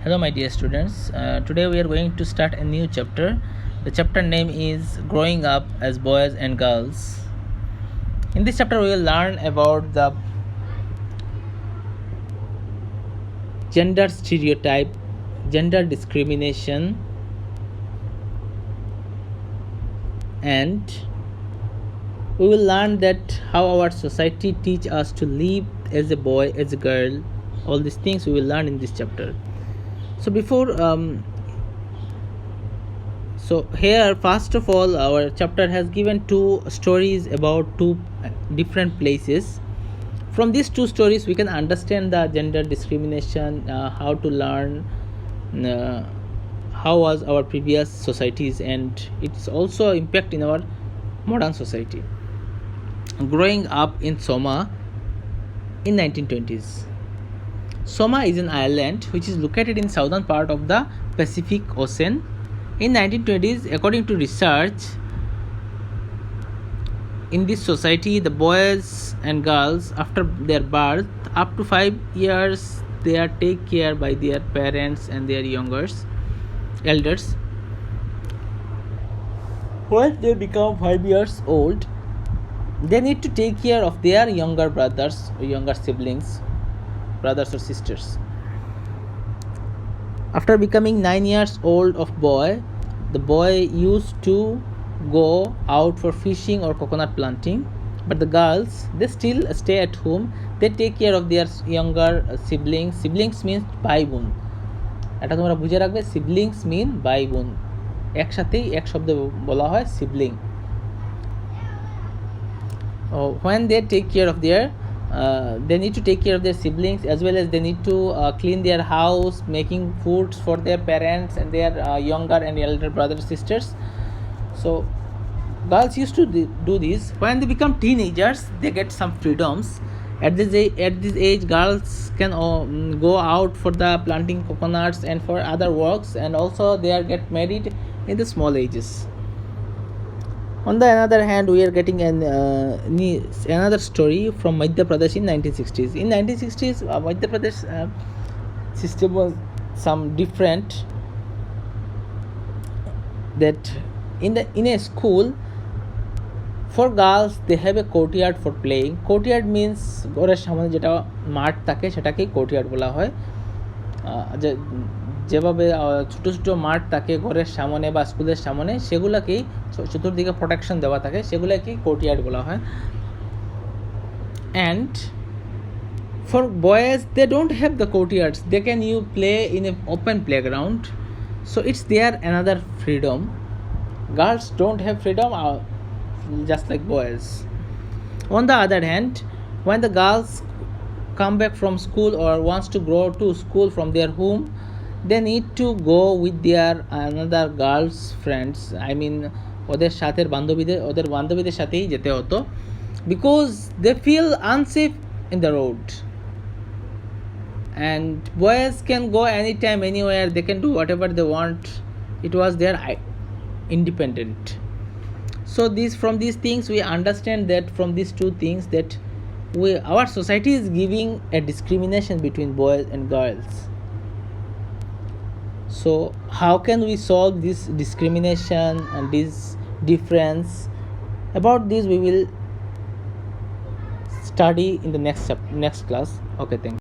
Hello, my dear students. Today we are going to start a new chapter. The chapter name is Growing Up as Boys and Girls. In this chapter, we will learn about the gender stereotype, gender discrimination, and we will learn that how our society teach us to live as a boy, as a girl. All these things we will learn in this chapter. So here, first of all, our chapter has given two stories about two different places. From these two stories we can understand the gender discrimination, how to learn uh, how was our previous societies, and it's also impact in our modern society. Growing up in Soma in 1920s. Soma is an island which is located in southern part of the Pacific Ocean. In 1920s, according to research, in this society, the boys and girls after their birth up to 5 years they are taken care by their parents and their elders. When they become 5 years old, they need to take care of their younger brothers or younger siblings, brothers or sisters. After becoming 9 years old of boy, the boy used to go out for fishing or coconut planting, but the girls, they still stay at home. They take care of their younger siblings means ভাই বোন, এটা তোমরা বুঝে রাখবে, siblings mean ভাই বোন, একসাথেই এক শব্দে বলা হয় sibling. When they take care of their they need to take care of their siblings, as well as they need to clean their house, making foods for their parents and their younger and elder brothers sisters. So girls used to do this. When they become teenagers, they get some freedoms. At this age girls can go out for the planting coconuts and for other works, and also they are get married in the small ages. On the other hand, we are getting another story from Madhya Pradesh in 1960s. In 1960s, Madhya Pradesh system was some different. That in a school, for girls they have a courtyard for playing. Courtyard means ঘরের সামনে যেটা মাঠ থাকে সেটাকেই courtyard বলা হয়. যেভাবে ছোটো ছোটো মাঠ থাকে ঘরের সামনে বা স্কুলের সামনে, সেগুলোকেই চতুর্দিকে প্রোটেকশন দেওয়া থাকে, সেগুলোকেই কোর্টইয়ার্ড বলা হয়. And for boys they don't have the courtyards, they can you play in a open playground. So it's their another freedom. Girls don't have freedom just like boys. On the other hand, when the girls come back from school or wants to go to school from their home, they need to go with their another girls friends. I mean ওদের বান্ধবীদের সাথেই যেতে হতো, because they feel unsafe in the road. And boys can go anytime, anywhere, they can do whatever they want. It was their independent. So from these things we understand that from these two things that our society is giving a discrimination between boys and girls. So how can we solve this discrimination and this difference? About this we will study in the next class. Okay, thank you.